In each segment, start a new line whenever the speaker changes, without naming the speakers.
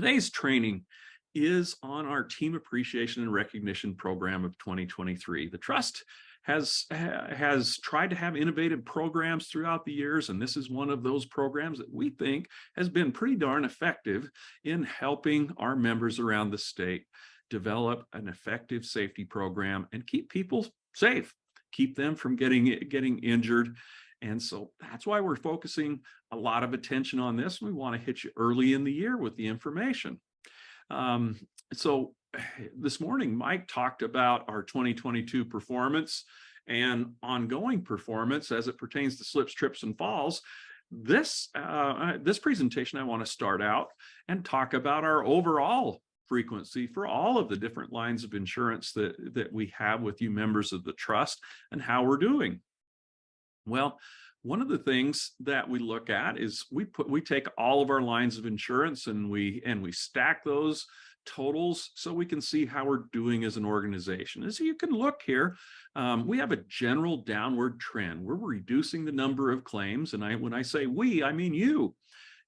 Today's training is on our Team Appreciation and Recognition Program of 2023. The Trust has tried to have innovative programs throughout the years, and this is one of those programs that we think has been pretty darn effective in helping our members around the state develop an effective safety program and keep people safe, keep them from getting injured. And so that's why we're focusing a lot of attention on this. We want to hit you early in the year with the information. So this morning, Mike talked about our 2022 performance and ongoing performance as it pertains to slips, trips, and falls. This presentation, I want to start out and talk about our overall frequency for all of the different lines of insurance that we have with you members of the Trust and how we're doing. Well, one of the things that we look at is we take all of our lines of insurance and we stack those totals so we can see how we're doing as an organization. As you can look here, we have a general downward trend. We're reducing the number of claims, and when I say we, I mean you.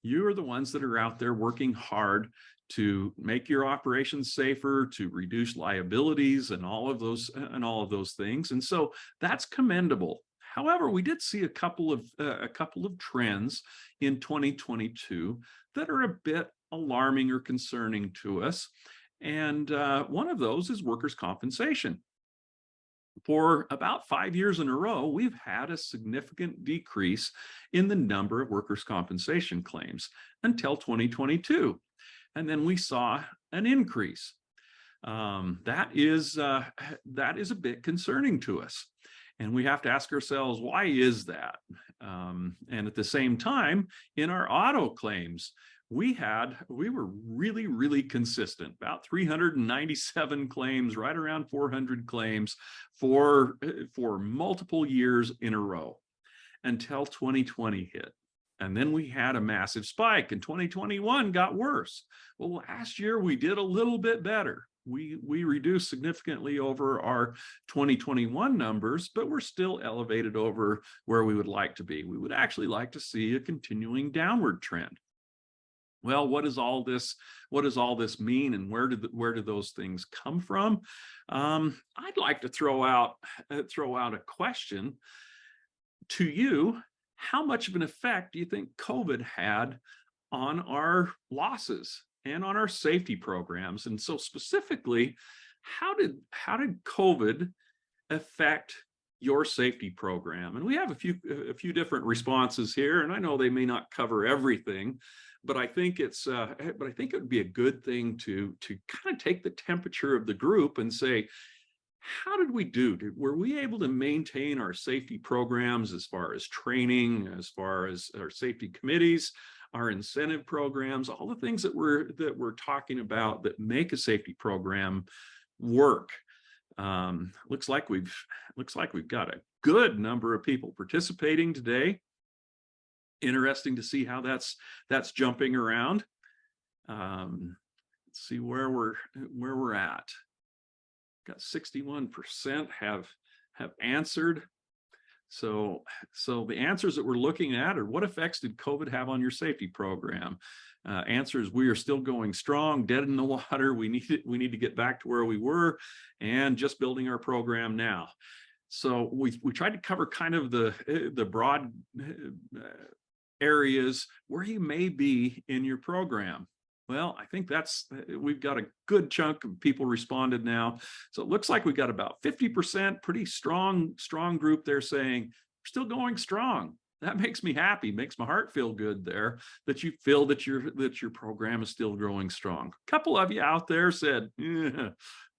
You are the ones that are out there working hard to make your operations safer, to reduce liabilities, and all of those things. And so that's commendable. However, we did see a couple of trends in 2022 that are a bit alarming or concerning to us. And one of those is workers' compensation. For about 5 years in a row, we've had a significant decrease in the number of workers' compensation claims until 2022. And then we saw an increase. That is a bit concerning to us. And we have to ask ourselves, why is that? And at the same time, in our auto claims, we were really, really consistent, about 397 claims, right around 400 claims for multiple years in a row until 2020 hit. And then we had a massive spike, and 2021 got worse. Well, last year we did a little bit better. We reduced significantly over our 2021 numbers, but we're still elevated over where we would like to be. We would actually like to see a continuing downward trend. Well, what does all this mean, and where do those things come from? I'd like to throw out a question to you. How much of an effect do you think COVID had on our losses and on our safety programs? And so specifically, how did COVID affect your safety program? And we have a few different responses here, and I know they may not cover everything, but I think it would be a good thing to kind of take the temperature of the group and say, how did we do? Were we able to maintain our safety programs as far as training, as far as our safety committees, our incentive programs, all the things that we're talking about that make a safety program work? Looks like we've got a good number of people participating today. Interesting to see how that's jumping around. Let's see where we're at. Got 61% have answered. So the answers that we're looking at are, what effects did COVID have on your safety program? Answer is, we are still going strong, dead in the water. We need to get back to where we were, and just building our program now. So we tried to cover kind of the broad areas where you may be in your program. Well, I think we've got a good chunk of people responded now. So it looks like we got about 50%, pretty strong group there saying, we're still going strong. That makes me happy, makes my heart feel good there, that you feel that your program is still growing strong. A couple of you out there said, yeah,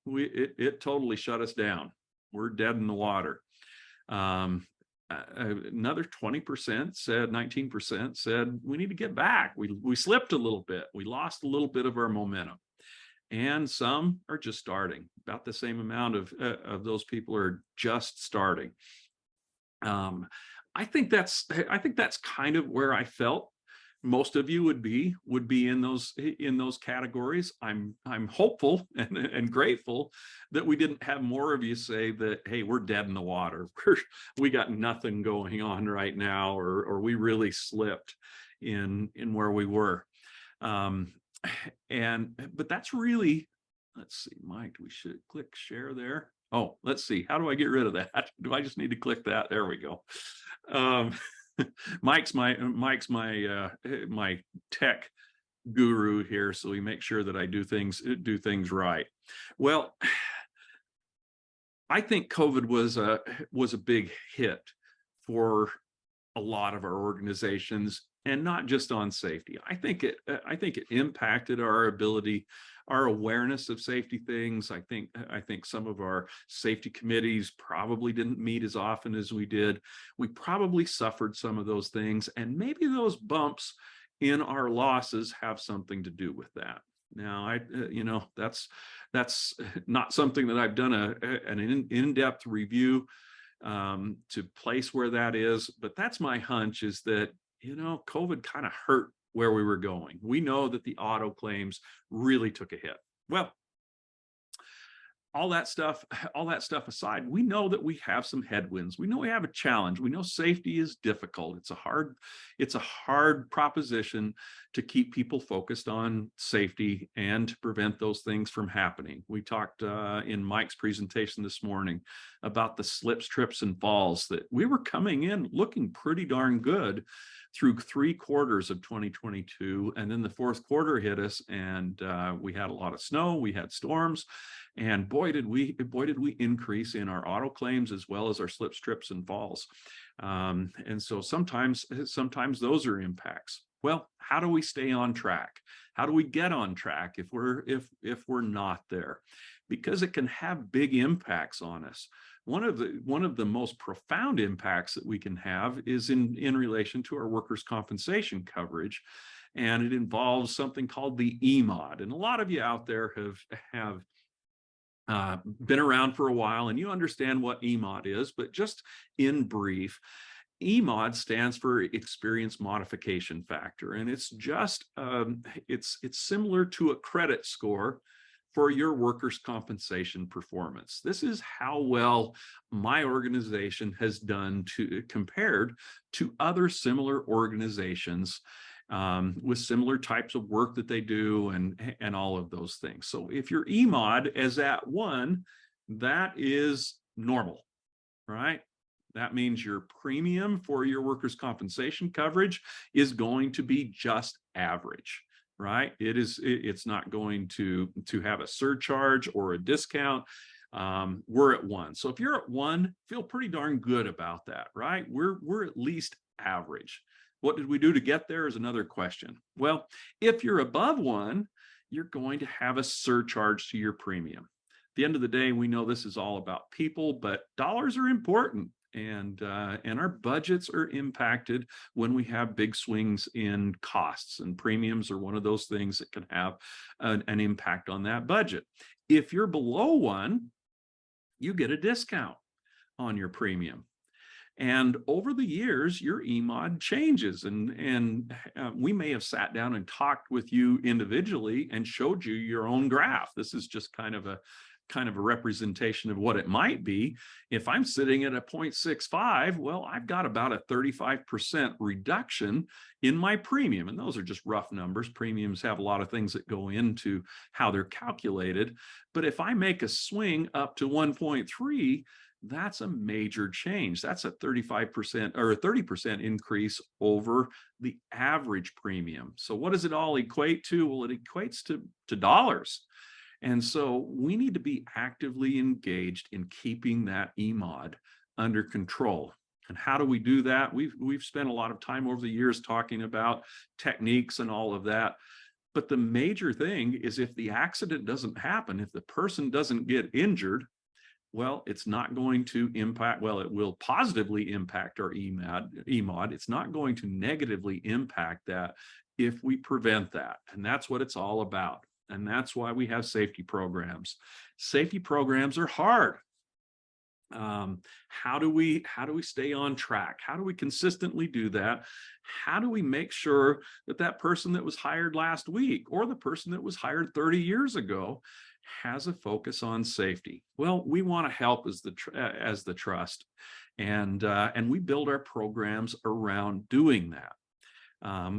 it totally shut us down. We're dead in the water. Another 19% said we need to get back. We slipped a little bit. We lost a little bit of our momentum. And some are just starting. About the same amount of those people are just starting. I think that's kind of where I felt most of you would be in those categories. I'm hopeful and grateful that we didn't have more of you say that, hey, we're dead in the water. We got nothing going on right now, or we really slipped in where we were. But that's really, let's see, Mike, we should click share there. Oh, let's see. How do I get rid of that? Do I just need to click that? There we go. Um, Mike's my tech guru here, so he makes sure that I do things right. Well, I think COVID was a big hit for a lot of our organizations, and not just on safety. I think it impacted our ability, our awareness of safety things. I think some of our safety committees probably didn't meet as often as we did. We probably suffered some of those things, and maybe those bumps in our losses have something to do with that. Now, that's not something that I've done an in-depth review to place where that is, but that's my hunch, is that, COVID kind of hurt where we were going. We know that the auto claims really took a hit. Well, all that stuff aside, we know that we have some headwinds. We know we have a challenge. We know safety is difficult. It's a hard proposition to keep people focused on safety and to prevent those things from happening. We talked in Mike's presentation this morning about the slips, trips, and falls, that we were coming in looking pretty darn good through 3 quarters of 2022. And then the fourth quarter hit us, and we had a lot of snow, we had storms, and boy did we increase in our auto claims as well as our slips, trips, and falls. And so sometimes those are impacts. Well, how do we stay on track? How do we get on track if we're not there? Because it can have big impacts on us. One of the most profound impacts that we can have is in relation to our workers' compensation coverage, and it involves something called the EMOD. And a lot of you out there have been around for a while, and you understand what EMOD is, but just in brief, EMOD stands for Experience Modification Factor, and it's just it's similar to a credit score for your workers' compensation performance. This is how well my organization has done compared to other similar organizations with similar types of work that they do, and all of those things. So if your EMOD is at 1, that is normal, right? That means your premium for your workers' compensation coverage is going to be just average, right? It's not going to have a surcharge or a discount. We're at 1. So if you're at 1, feel pretty darn good about that, right? We're at least average. What did we do to get there is another question. Well, if you're above 1, you're going to have a surcharge to your premium. At the end of the day, we know this is all about people, but dollars are important. And our budgets are impacted when we have big swings in costs, and premiums are one of those things that can have an impact on that budget. If you're below 1, you get a discount on your premium. And over the years, your EMOD changes, and we may have sat down and talked with you individually and showed you your own graph. This is just kind of a representation of what it might be. If I'm sitting at a 0.65, well, I've got about a 35% reduction in my premium. And those are just rough numbers. Premiums have a lot of things that go into how they're calculated. But if I make a swing up to 1.3, that's a major change. That's a 35% or a 30% increase over the average premium. So what does it all equate to? Well, it equates to dollars. And so we need to be actively engaged in keeping that EMOD under control. And how do we do that? We've spent a lot of time over the years talking about techniques and all of that. But the major thing is, if the accident doesn't happen, if the person doesn't get injured, well, it's not going to impact, well, it will positively impact our EMOD. It's not going to negatively impact that if we prevent that. And that's what it's all about. And that's why we have safety programs. Safety programs are hard. How do we stay on track? How do we consistently do that? How do we make sure that that person that was hired last week, or the person that was hired 30 years ago, has a focus on safety? Well, we want to help as the trust, and we build our programs around doing that.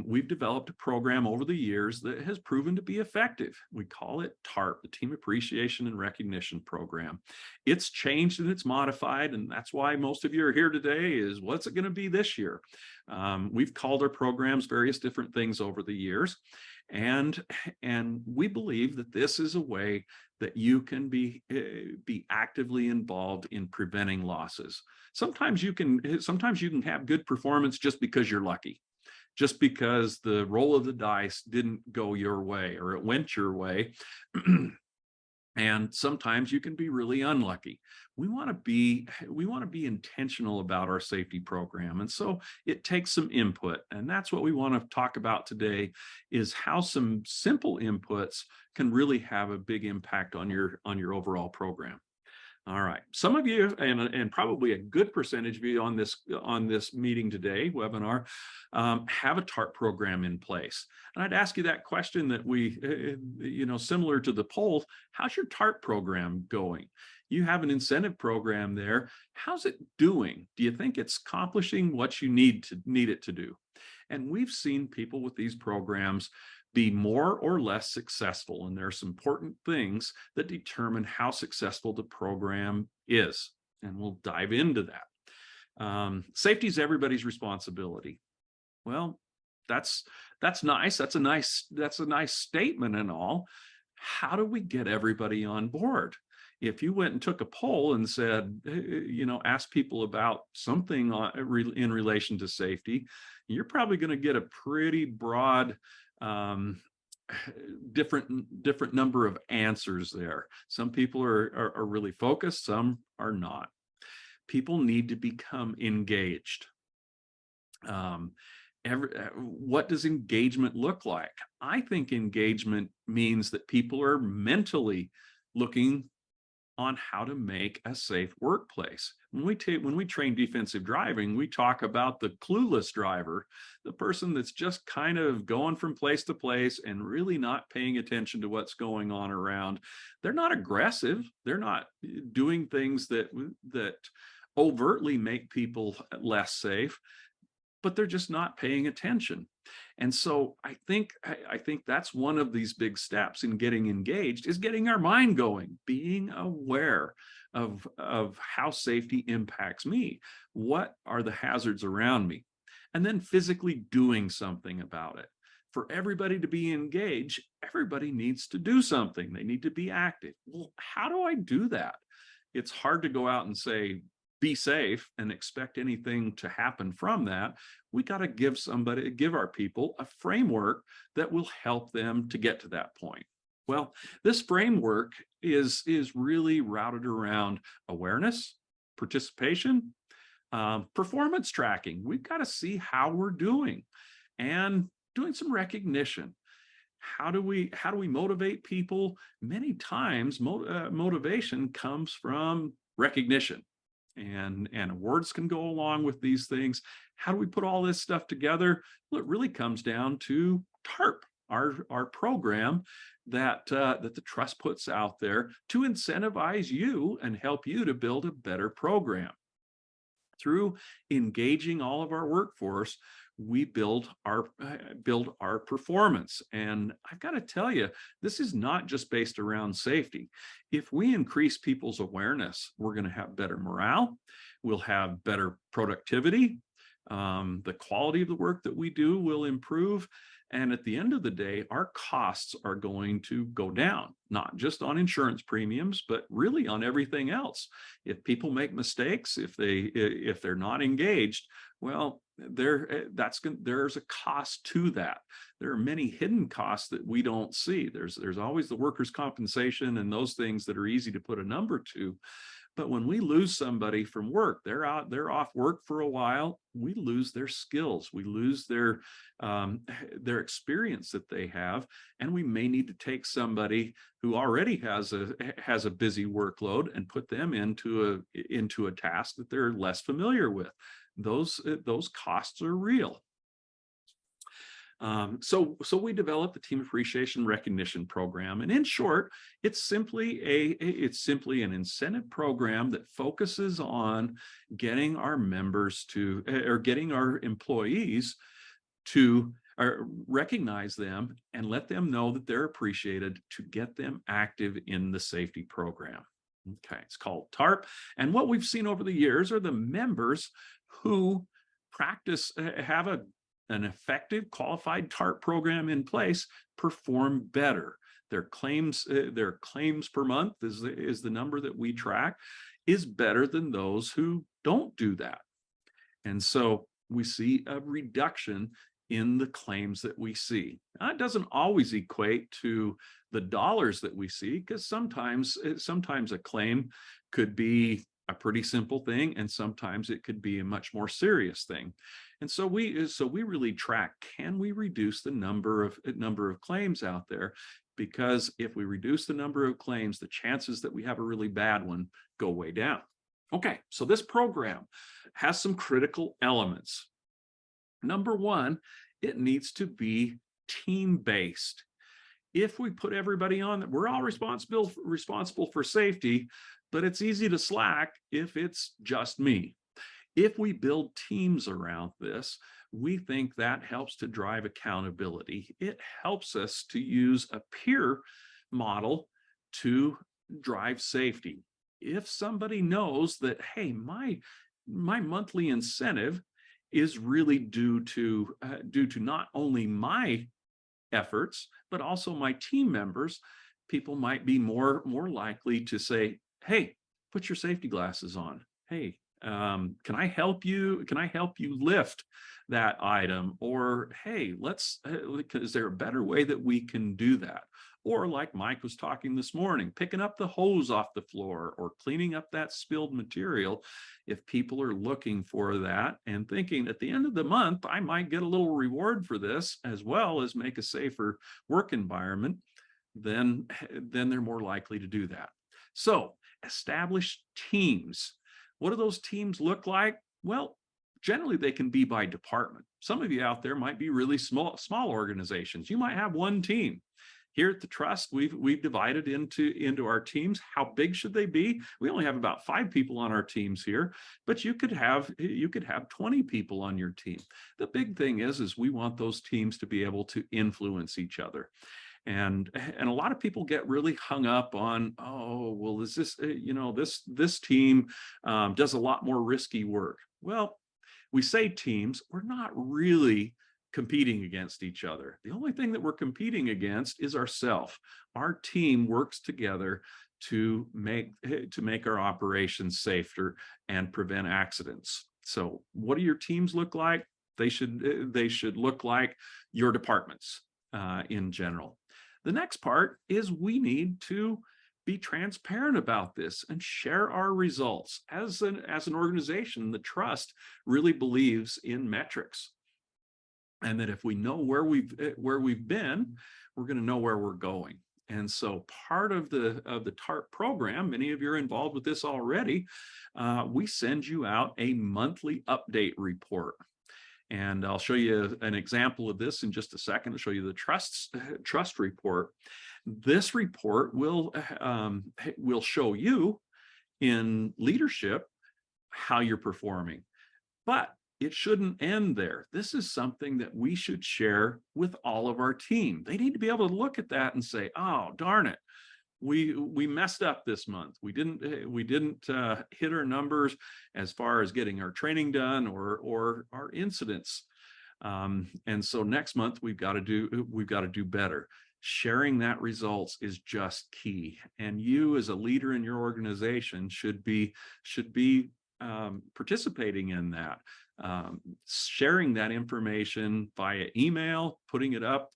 We've developed a program over the years that has proven to be effective. We call it TARP, the Team Appreciation and Recognition Program. It's changed and it's modified, and that's why most of you are here today is what's it going to be this year? We've called our programs various different things over the years, and we believe that this is a way that you can be actively involved in preventing losses. Sometimes you can have good performance just because you're lucky, just because the roll of the dice didn't go your way or it went your way. And sometimes you can be really unlucky. We want to be intentional about our safety program. And so it takes some input. And that's what we want to talk about today, is how some simple inputs can really have a big impact on your overall program. All right. Some of you, and probably a good percentage of you on this meeting today, webinar, have a TARP program in place. And I'd ask you that question that we, similar to the poll, how's your TARP program going? You have an incentive program there. How's it doing? Do you think it's accomplishing what you need it to do? And we've seen people with these programs be more or less successful. And there are some important things that determine how successful the program is. And we'll dive into that. Safety is everybody's responsibility. Well, that's nice. That's a nice statement and all. How do we get everybody on board? If you went and took a poll and said, ask people about something in relation to safety, you're probably going to get a pretty broad different number of answers there. Some people are really focused, some are not. People need to become engaged. What does engagement look like? I think engagement means that people are mentally looking on how to make a safe workplace. When we train defensive driving, we talk about the clueless driver, the person that's just kind of going from place to place and really not paying attention to what's going on around. They're not aggressive. They're not doing things that overtly make people less safe, but they're just not paying attention. And so I think that's one of these big steps in getting engaged, is getting our mind going, being aware of how safety impacts me. What are the hazards around me? And then physically doing something about it. For everybody to be engaged, everybody needs to do something. They need to be active. Well, how do I do that? It's hard to go out and say, be safe and expect anything to happen from that. We got to give our people a framework that will help them to get to that point. Well, this framework is really routed around awareness, participation, performance tracking. We've got to see how we're doing, and doing some recognition. How do we motivate people? Many times motivation comes from recognition. And awards can go along with these things. How do we put all this stuff together? Well, it really comes down to TARP, our program that the trust puts out there to incentivize you and help you to build a better program. Through engaging all of our workforce, we build our performance. And I've got to tell you, this is not just based around safety. If we increase people's awareness, we're going to have better morale. We'll have better productivity. The quality of the work that we do will improve. And at the end of the day, our costs are going to go down, not just on insurance premiums, but really on everything else. If people make mistakes, if they're not engaged, well, there's a cost to that. There are many hidden costs that we don't see. There's always the workers' compensation and those things that are easy to put a number to. But when we lose somebody from work, they're off work for a while, we lose their skills, we lose their experience that they have, and we may need to take somebody who already has a busy workload and put them into a task that they're less familiar with. Those costs are real. So we developed the Team Appreciation Recognition Program, and in short, it's simply an incentive program that focuses on getting our members getting our employees to recognize them and let them know that they're appreciated, to get them active in the safety program. Okay, it's called TARP. And what we've seen over the years are the members who practice, have an effective qualified TARP program in place, perform better. Their claims per month is the number that we track, is better than those who don't do that. And so we see a reduction in the claims that we see. Now, it doesn't always equate to the dollars that we see, because sometimes a claim could be a pretty simple thing, and sometimes it could be a much more serious thing. And so we really track, can we reduce the number of claims out there? Because if we reduce the number of claims, the chances that we have a really bad one go way down. Okay, so this program has some critical elements. Number one, it needs to be team-based. If we put everybody on that, we're all responsible for safety, but it's easy to slack if it's just me. If we build teams around this, we think that helps to drive accountability. It helps us to use a peer model to drive safety. If somebody knows that, hey, my monthly incentive is really due to not only my efforts, but also my team members, people might be more likely to say, hey, put your safety glasses on. Hey, can I help you? Can I help you lift that item? Or, hey, is there a better way that we can do that? Or like Mike was talking this morning, picking up the hose off the floor or cleaning up that spilled material. If people are looking for that and thinking at the end of the month, I might get a little reward for this, as well as make a safer work environment, then they're more likely to do that. So establish teams. What do those teams look like? Well, generally they can be by department. Some of you out there might be really small organizations. You might have one team. Here at the Trust, we've divided into our teams. How big should they be? We only have about 5 people on our teams here, but you could have 20 people on your team. The big thing is we want those teams to be able to influence each other. And a lot of people get really hung up on, oh, well, is this, this team does a lot more risky work. Well, we say teams, we're not really competing against each other. The only thing that we're competing against is ourselves. Our team works together to make our operations safer and prevent accidents. So what do your teams look like? They should look like your departments in general. The next part is we need to be transparent about this and share our results. As an organization, the Trust really believes in metrics, and that if we know where we've been, we're going to know where we're going. And so part of the TARP program, many of you are involved with this already, we send you out a monthly update report. And I'll show you an example of this in just a second. I'll show you the trust report. This report will show you in leadership how you're performing. But it shouldn't end there. This is something that we should share with all of our team. They need to be able to look at that and say, oh, darn it, we messed up this month. We didn't hit our numbers as far as getting our training done or our incidents. And so next month we've got to do better. Sharing that results is just key. And you as a leader in your organization should be participating in that. Sharing that information via email, putting it up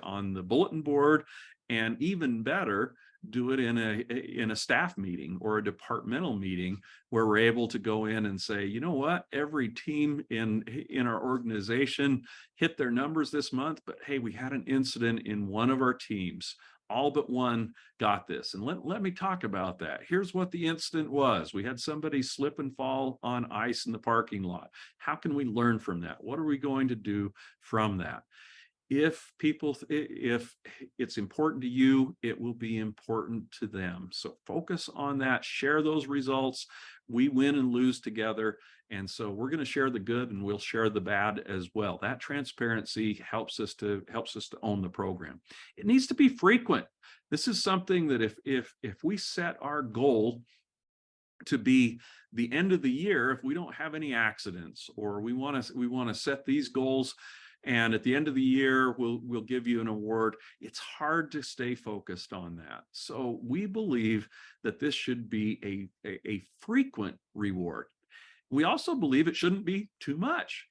on the bulletin board, and even better, do it in a staff meeting or a departmental meeting where we're able to go in and say, you know what, every team in our organization hit their numbers this month, but hey, we had an incident in one of our teams. All but one got this. And let me talk about that. Here's what the incident was. We had somebody slip and fall on ice in the parking lot. How can we learn from that? What are we going to do from that? If it's important to you, it will be important to them. So focus on that, share those results. We win and lose together. And so we're going to share the good and we'll share the bad as well. That transparency helps us to own the program. It needs to be frequent. This is something that if we set our goal to be the end of the year, if we don't have any accidents, or we want to set these goals, and at the end of the year we'll give you an award, it's hard to stay focused on that. So we believe that this should be a frequent reward. We also believe it shouldn't be too much.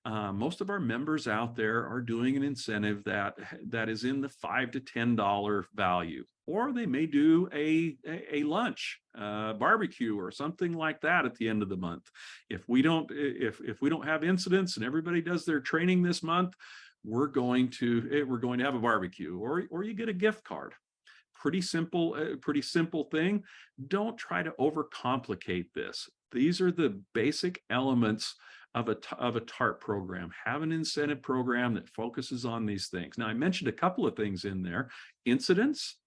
Most of our members out there are doing an incentive that is in the $5 to $10 value, or they may do a lunch, barbecue, or something like that at the end of the month. If we don't have incidents and everybody does their training this month, we're going to have a barbecue, or you get a gift card. Pretty simple thing. Don't try to overcomplicate this. These are the basic elements of a TARP program. Have an incentive program that focuses on these things. Now, I mentioned a couple of things in there: incidents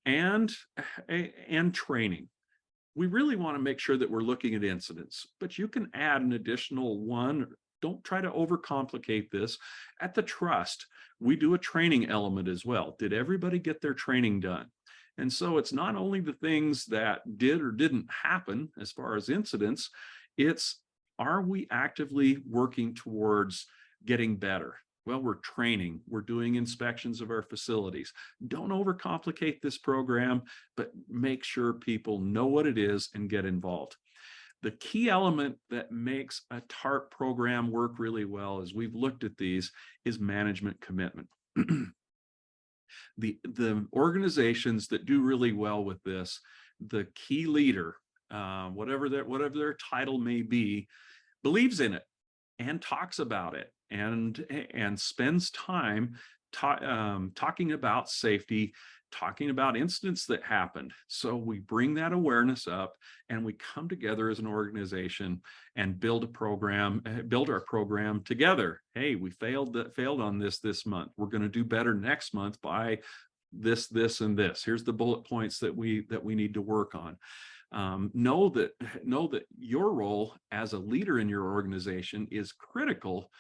and training. We really want to make sure that we're looking at incidents, but you can add an additional one. Don't try to overcomplicate this. At the trust, we do a training element as well. Did everybody get their training done? And so it's not only the things that did or didn't happen as far as incidents, it's, are we actively working towards getting better? Well, we're training, we're doing inspections of our facilities. Don't overcomplicate this program, but make sure people know what it is and get involved. The key element that makes a TARP program work really well, as we've looked at these, is management commitment. The organizations that do really well with this, the key leader, whatever their title may be, believes in it and talks about it and spends time talking about safety, talking about incidents that happened. So we bring that awareness up and we come together as an organization and build our program together. Hey, we failed on this month. We're going to do better next month by this, and this. Here's the bullet points that we need to work on. Know that your role as a leader in your organization is critical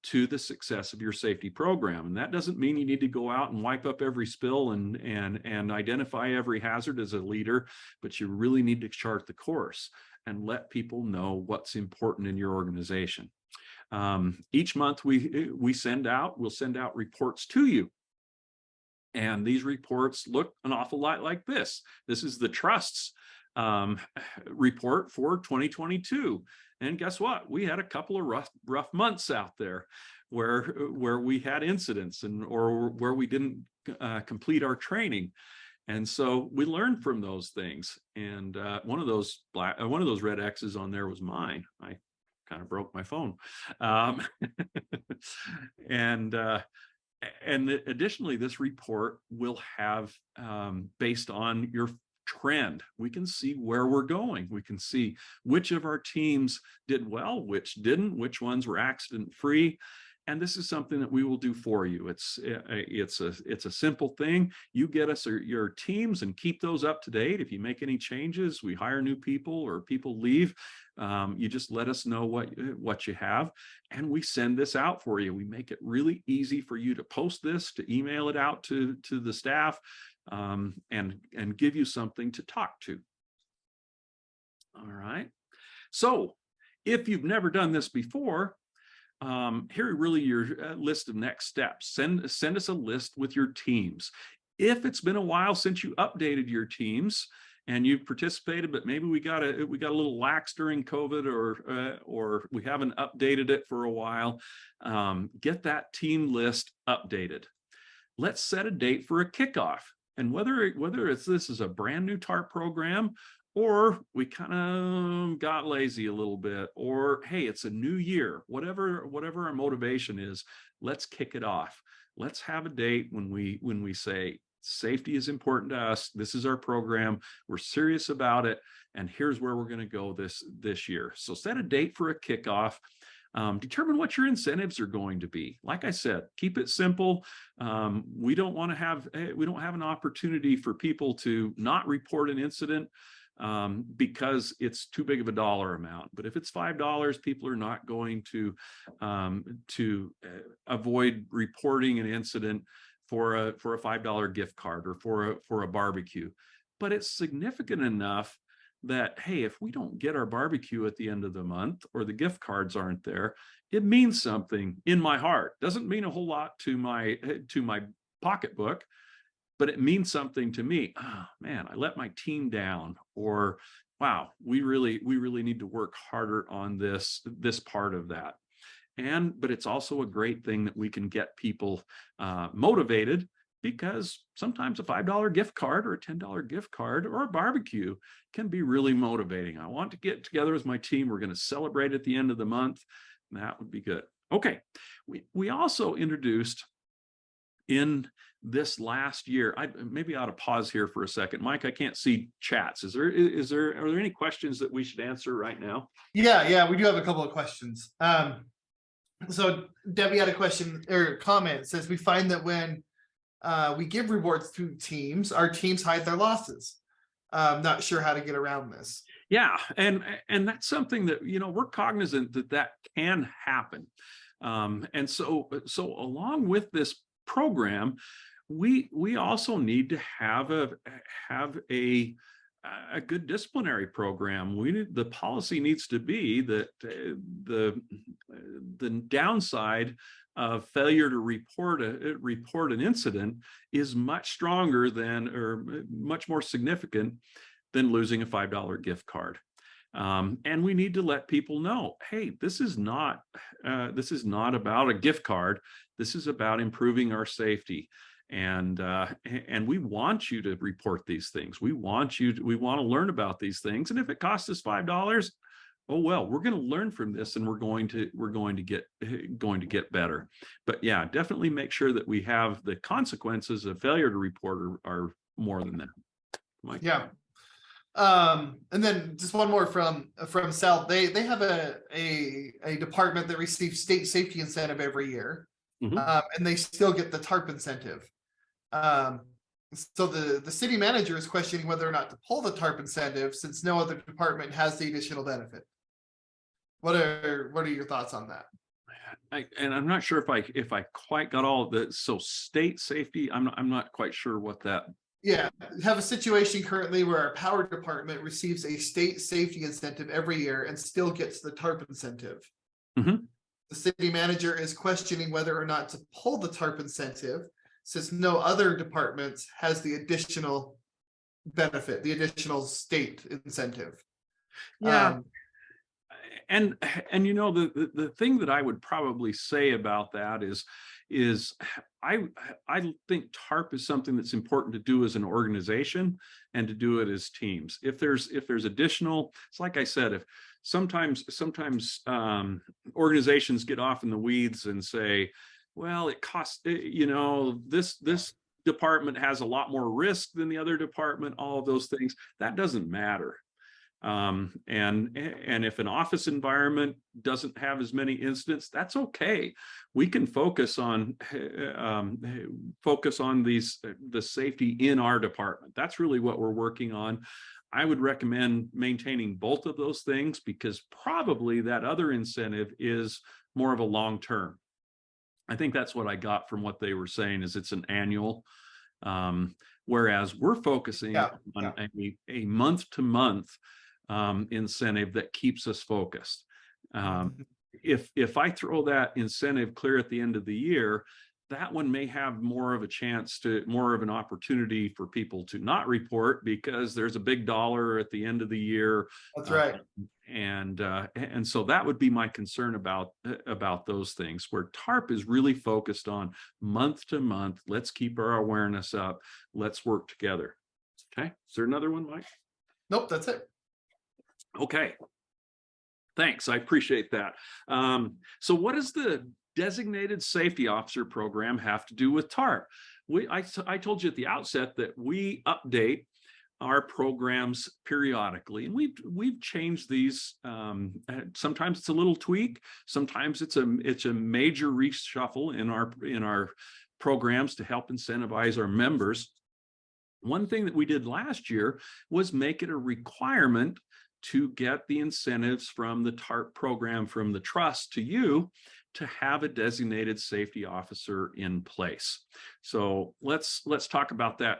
to the success of your safety program. And that doesn't mean you need to go out and wipe up every spill and identify every hazard as a leader, but you really need to chart the course and let people know what's important in your organization. Each month we'll send out reports to you. And these reports look an awful lot like this. This is the Trust's report for 2022. And guess what? We had a couple of rough months out there where we had incidents or where we didn't complete our training. And so we learned from those things. And one of those red X's on there was mine. I kind of broke my phone. And additionally, this report will have, based on your trend, we can see where we're going. We can see which of our teams did well, which didn't, which ones were accident free. And this is something that we will do for you. It's a simple thing. You get us your teams and keep those up to date. If you make any changes, we hire new people or people leave, you just let us know what you have, and we send this out for you. We make it really easy for you to post this, to email it out to the staff, and give you something to talk to. All right. So if you've never done this before, here are really your list of next steps. Send us a list with your teams. If it's been a while since you updated your teams and you've participated, but maybe we got a little lax during COVID, or we haven't updated it for a while, get that team list updated. Let's set a date for a kickoff. And whether this is a brand new TARP program, or we kind of got lazy a little bit, or hey, it's a new year, whatever our motivation is, let's kick it off. Let's have a date when we say safety is important to us. This is our program. We're serious about it, and here's where we're going to go this year. So set a date for a kickoff. Determine what your incentives are going to be. Like I said, keep it simple. We don't have an opportunity for people to not report an incident because it's too big of a dollar amount. But if it's $5, people are not going to avoid reporting an incident for a $5 gift card or for a barbecue. But it's significant enough that, hey, if we don't get our barbecue at the end of the month or the gift cards aren't there, it means something in my heart. Doesn't mean a whole lot to my pocketbook, but it means something to me. Oh man, I let my team down, or wow, we really need to work harder on this part of that. But it's also a great thing that we can get people motivated, because sometimes a $5 gift card or a $10 gift card or a barbecue can be really motivating. I want to get together with my team. We're going to celebrate at the end of the month. And that would be good. Okay. We also introduced in this last year, I maybe ought to pause here for a second. Mike, I can't see chats. Are there any questions that we should answer right now?
Yeah, we do have a couple of questions. So Debbie had a question or comment. It says, we find that when we give rewards to teams, our teams hide their losses. Not sure how to get around this.
Yeah, and that's something that, we're cognizant that can happen. And so along with this program, we also need to have a good disciplinary program. The policy needs to be that the downside of failure to report an incident is much stronger than, or much more significant than, losing a $5 gift card. And we need to let people know, hey, this is not about a gift card. This is about improving our safety. And we want you to report these things. We want to learn about these things. And if it costs us $5, oh well, we're going to learn from this, and we're going to get better. But yeah, definitely make sure that we have the consequences of failure to report are more than that. Mike.
Yeah. And then just one more from Sal. They have a department that receives state safety incentive every year, and they still get the TARP incentive. So the city manager is questioning whether or not to pull the TARP incentive, since no other department has the additional benefit. What are your thoughts on that?
And I'm not sure if I quite got all of the, so state safety, I'm not quite sure what that.
Yeah, we have a situation currently where our power department receives a state safety incentive every year and still gets the TARP incentive. The city manager is questioning whether or not to pull the TARP incentive, since no other department has the additional benefit, the additional state incentive.
Yeah. And the thing that I would probably say about that is I think TARP is something that's important to do as an organization and to do it as teams. If there's additional, it's like I said, if sometimes organizations get off in the weeds and say, well, it costs, this department has a lot more risk than the other department, all of those things. That doesn't matter. And if an office environment doesn't have as many incidents, that's okay. We can focus on the safety in our department. That's really what we're working on. I would recommend maintaining both of those things, because probably that other incentive is more of a long term. I think that's what I got from what they were saying, is it's an annual, whereas we're focusing on a month to month incentive that keeps us focused. If I throw that incentive clear at the end of the year, that one may have more of an opportunity for people to not report, because there's a big dollar at the end of the year.
That's right.
And so that would be my concern about those things, where TARP is really focused on month to month. Let's keep our awareness up. Let's work together. Okay. Is there another one, Mike?
Nope, that's it.
Okay. Thanks. I appreciate that. So what does the Designated Safety Officer program have to do with TARP? I told you at the outset that we update our programs periodically, and we've changed these. Sometimes it's a little tweak, sometimes it's a major reshuffle in our programs to help incentivize our members. One thing that we did last year was make it a requirement to get the incentives from the TARP program, from the trust to you, to have a designated safety officer in place. So let's talk about that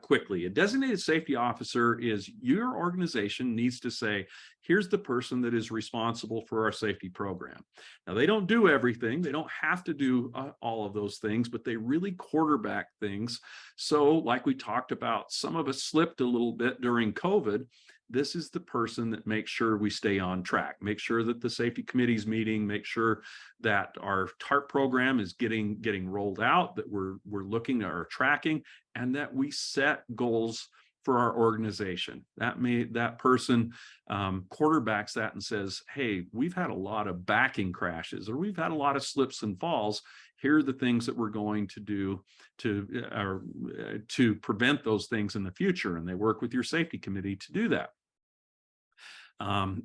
quickly. A designated safety officer is your organization needs to say, here's the person that is responsible for our safety program. Now, they don't do everything. They don't have to do all of those things, but they really quarterback things. So like we talked about, some of us slipped a little bit during COVID. This is the person that makes sure we stay on track, make sure that the safety committee's meeting, make sure that our TARP program is getting rolled out, that we're looking at our tracking, and that we set goals for our organization. That person quarterbacks that and says, hey, we've had a lot of backing crashes, or we've had a lot of slips and falls. Here are the things that we're going to do to prevent those things in the future. And they work with your safety committee to do that.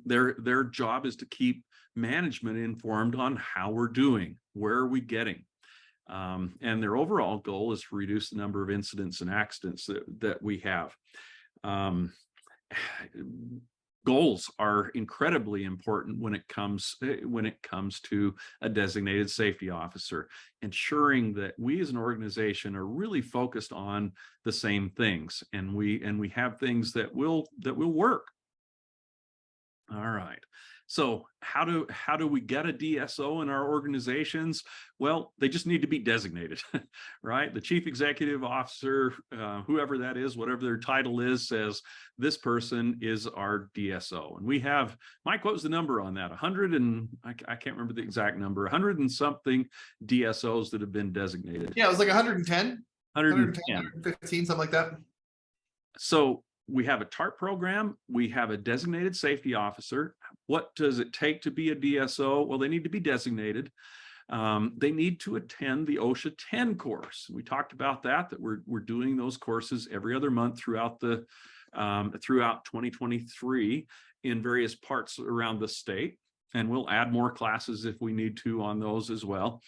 Their job is to keep management informed on how we're doing, where are we getting. And their overall goal is to reduce the number of incidents and accidents that we have. Goals are incredibly important when it comes to a designated safety officer, ensuring that we as an organization are really focused on the same things, and we have things that will work. All right. So how do we get a DSO in our organizations? Well, they just need to be designated, right? The chief executive officer, whoever that is, whatever their title is, says this person is our DSO. And we have, Mike, what was the number on that? 100 and I can't remember the exact number, 100 and something DSOs that have been designated.
Yeah, it was like 110,
110,
115, something like that. So
we have a TARP program. We have a designated safety officer. What does it take to be a DSO? Well, they need to be designated. They need to attend the OSHA 10 course. We talked about that we're doing those courses every other month throughout 2023 in various parts around the state. And we'll add more classes if we need to on those as well.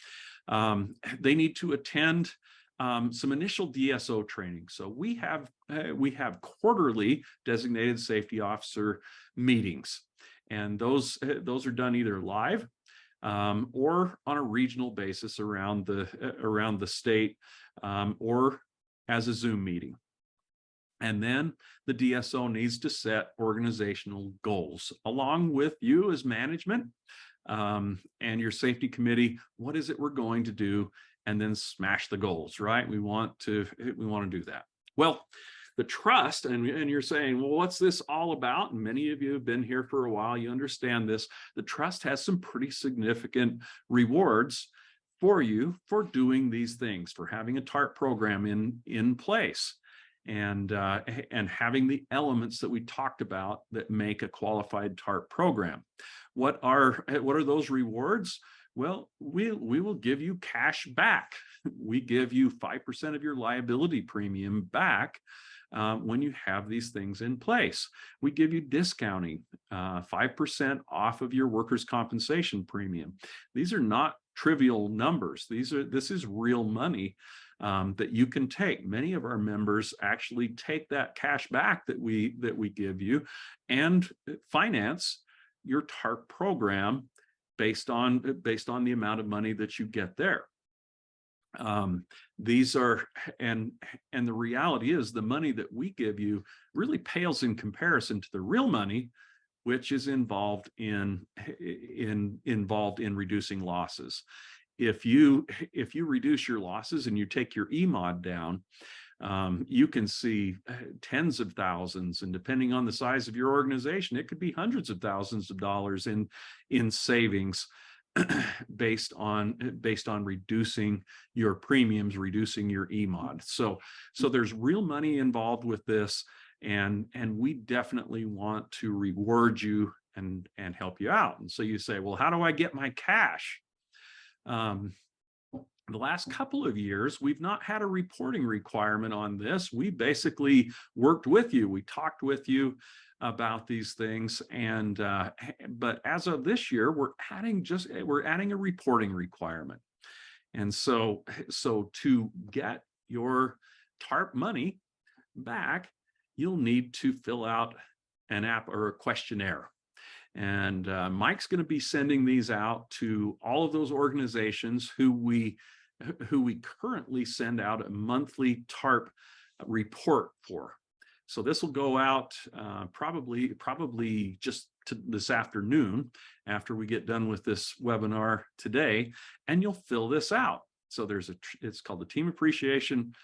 They need to attend some initial DSO training. So we have quarterly designated safety officer meetings, and those are done either live or on a regional basis around the state, or as a Zoom meeting. And then the DSO needs to set organizational goals along with you as management and your safety committee. What is it we're going to do? And then smash the goals, right? We want to do that. Well, the trust, and you're saying, well, what's this all about? And many of you have been here for a while, you understand this. The trust has some pretty significant rewards for you for doing these things, for having a TARP program in place, and having the elements that we talked about that make a qualified TARP program. What are those rewards? Well, we will give you cash back. We give you 5% of your liability premium back when you have these things in place. We give you discounting, 5% off of your workers' compensation premium. These are not trivial numbers. This is real money that you can take. Many of our members actually take that cash back that we give you and finance your TARP program based on the amount of money that you get there. These are, and the reality is the money that we give you really pales in comparison to the real money, which is involved in reducing losses. If you reduce your losses and you take your EMOD down, you can see tens of thousands, and depending on the size of your organization, it could be hundreds of thousands of dollars in savings based on reducing your premiums, reducing your EMOD. So there's real money involved with this, and we definitely want to reward you and help you out. And so you say, well, how do I get my cash? The last couple of years, we've not had a reporting requirement on this. We basically worked with you. We talked with you about these things. And but as of this year, we're adding a reporting requirement. And so to get your TARP money back, you'll need to fill out an app or a questionnaire. And Mike's going to be sending these out to all of those organizations who we currently send out a monthly TARP report for. So this will go out probably just this afternoon after we get done with this webinar today, and you'll fill this out. So it's called the Team Appreciation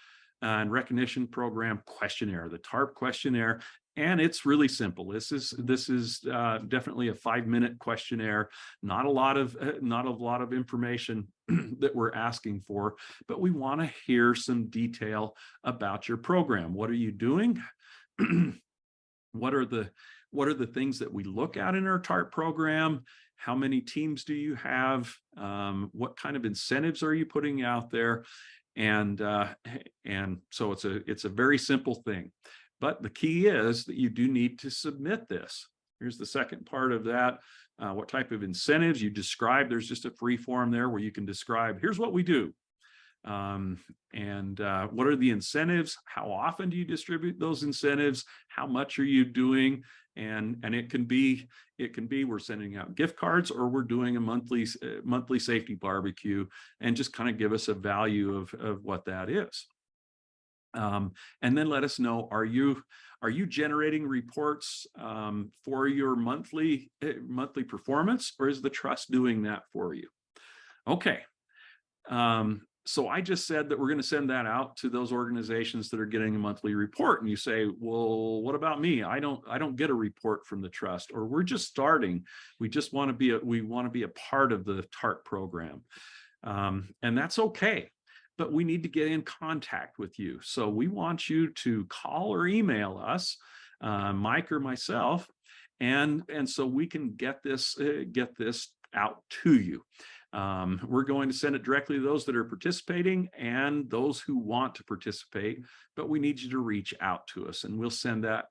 and Recognition Program Questionnaire, the TARP questionnaire. And it's really simple. This is definitely a 5-minute questionnaire. Not a lot of information that we're asking for, but we want to hear some detail about your program. What are you doing? What are the things that we look at in our TARP program? How many teams do you have? What kind of incentives are you putting out there? And so it's a very simple thing. But the key is that you do need to submit this. Here's the second part of that. What type of incentives you describe. There's just a free form there where you can describe, here's what we do. What are the incentives? How often do you distribute those incentives? How much are you doing? And it can be we're sending out gift cards, or we're doing a monthly safety barbecue, and just kind of give us a value of what that is. And then let us know, are you generating reports for your monthly performance, or is the trust doing that for you? Okay. So I just said that we're going to send that out to those organizations that are getting a monthly report. And you say, well, what about me? I don't get a report from the trust, or we're just starting. We just want to be a part of the TARP program. And that's okay. But we need to get in contact with you. So we want you to call or email us, Mike or myself, and so we can get this out to you. We're going to send it directly to those that are participating and those who want to participate, but we need you to reach out to us, and we'll send that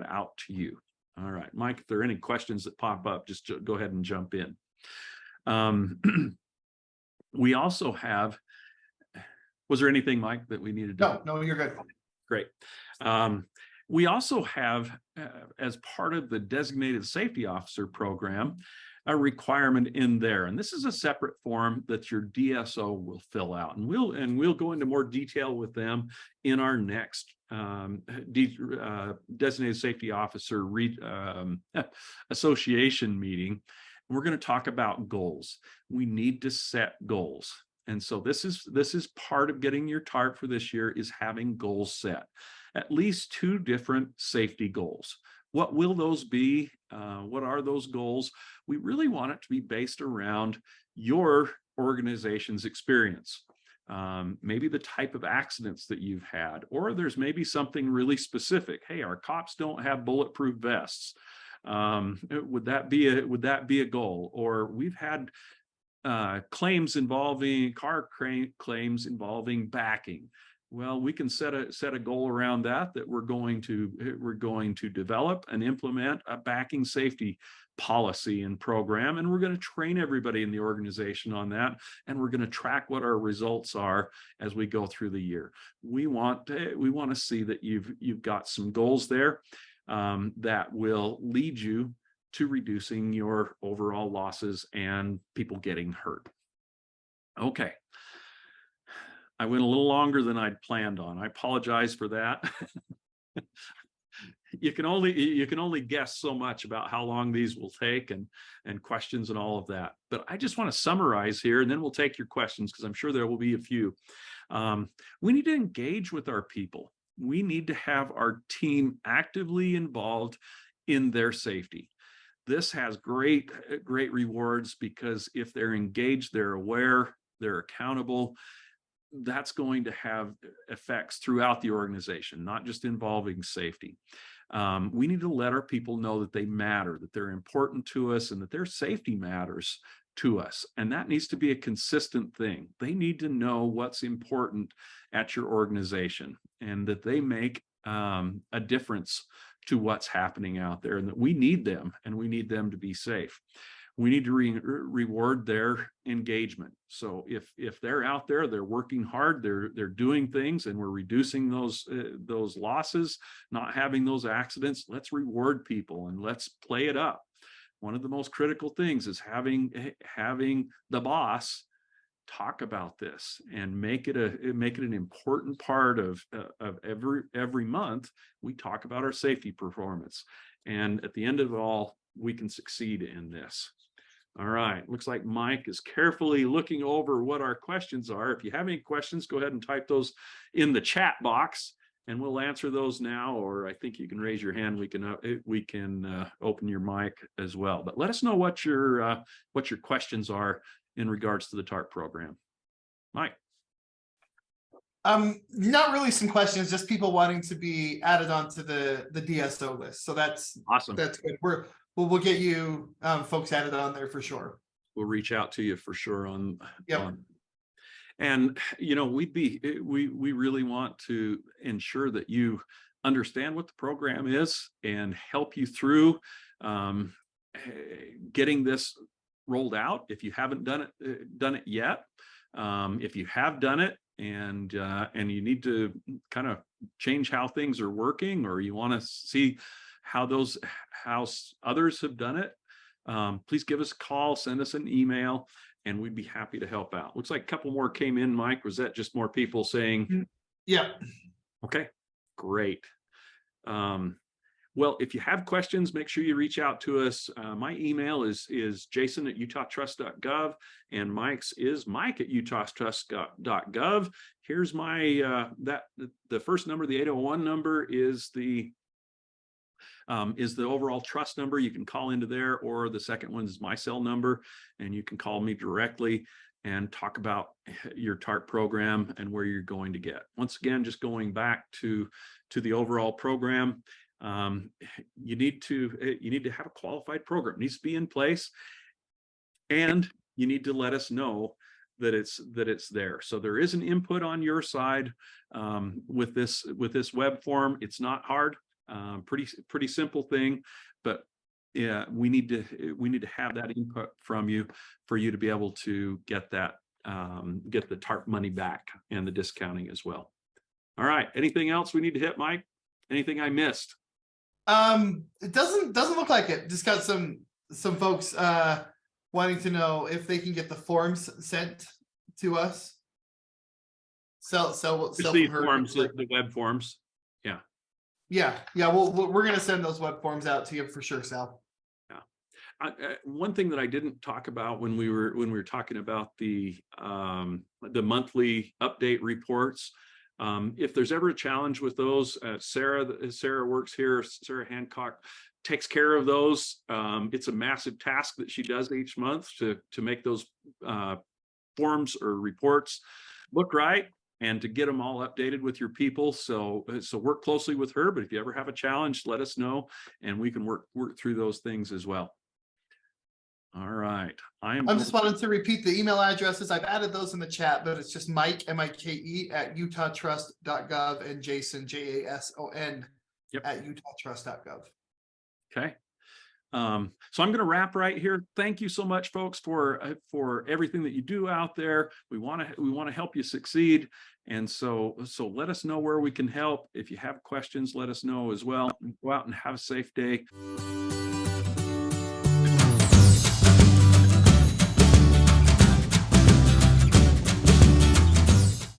out to you. All right, Mike, if there are any questions that pop up, just go ahead and jump in. We also have, was there anything, Mike, that we needed to?
No, you're good.
Great. We also have, as part of the Designated Safety Officer program, a requirement in there, and this is a separate form that your DSO will fill out, and we'll go into more detail with them in our next Designated Safety Officer Association meeting. We're going to talk about goals. We need to set goals. And so this is part of getting your TARP for this year, is having goals set, at least 2 different safety goals. What will those be? What are those goals? We really want it to be based around your organization's experience. Maybe the type of accidents that you've had, or there's maybe something really specific. Hey, our cops don't have bulletproof vests. Would that be a goal? Or we've had claims involving claims involving backing. Well, we can set a goal around that we're going to develop and implement a backing safety policy and program, and we're going to train everybody in the organization on that, and we're going to track what our results are as we go through the year. We want to see that you've got some goals there that will lead you to reducing your overall losses and people getting hurt. Okay. I went a little longer than I'd planned on. I apologize for that. You can only guess so much about how long these will take, and questions and all of that. But I just want to summarize here, and then we'll take your questions, because I'm sure there will be a few. We need to engage with our people. We need to have our team actively involved in their safety. This has great rewards, because if they're engaged, they're aware, they're accountable. That's going to have effects throughout the organization, not just involving safety. We need to let our people know that they matter, that they're important to us, and that their safety matters to us. And that needs to be a consistent thing. They need to know what's important at your organization and that they make a difference to what's happening out there, and that we need them and we need them to be safe. We need to reward their engagement. So if they're out there, they're working hard, they're doing things, and we're reducing those losses, not having those accidents, let's reward people and let's play it up. One of the most critical things is having the boss talk about this and make it an important part of every month. We talk about our safety performance, and at the end of it all, we can succeed in this. All right, looks like Mike is carefully looking over what our questions are. If you have any questions, go ahead and type those in the chat box and we'll answer those now, or I think you can raise your hand. We can open your mic as well. But let us know what your questions are in regards to the TARP program. Mike.
Not really some questions, just people wanting to be added onto the DSO list. So that's
awesome.
That's good. We'll get you folks added on there for sure.
We'll reach out to you for sure on.
Yep.
And you know, we really want to ensure that you understand what the program is and help you through getting this rolled out. If you haven't done it yet, if you have done it and you need to kind of change how things are working, or you want to see how others have done it, please give us a call, send us an email, and we'd be happy to help out. Looks like a couple more came in, Mike. Was that just more people saying?
Yeah.
Okay, great. Well, if you have questions, make sure you reach out to us. My email is jason@utahtrust.gov, and Mike's is mike@utahtrust.gov. Here's my the first number, the 801 number, is the overall trust number. You can call into there, or the second one is my cell number, and you can call me directly and talk about your TARP program and where you're going to get. Once again, just going back to the overall program, you need to have a qualified program. It needs to be in place, and you need to let us know that it's there. So there is an input on your side with this web form. It's not hard. Pretty simple thing, but yeah, we need to have that input from you for you to be able to get that get the TARP money back and the discounting as well. All right, anything else we need to hit, Mike? Anything I missed?
It doesn't look like it. Just got some folks wanting to know if they can get the forms sent to us. The forms,
the web forms.
Yeah. Well, we're going to send those web forms out to you for sure, Sal.
Yeah. One thing that I didn't talk about when we were talking about the monthly update reports, if there's ever a challenge with those, Sarah works here. Sarah Hancock takes care of those. It's a massive task that she does each month to make those forms or reports look right, and to get them all updated with your people. So work closely with her, but if you ever have a challenge, let us know, and we can work through those things as well. All right. I'm
just wanting to repeat the email addresses. I've added those in the chat, but it's just Mike, M-I-K-E, @utahtrust.gov, and Jason, Jason, @utahtrust.gov.
Okay. So I'm going to wrap right here. Thank you so much, folks, for everything that you do out there. We want to help you succeed, and so let us know where we can help. If you have questions, let us know as well. Go out and have a safe day.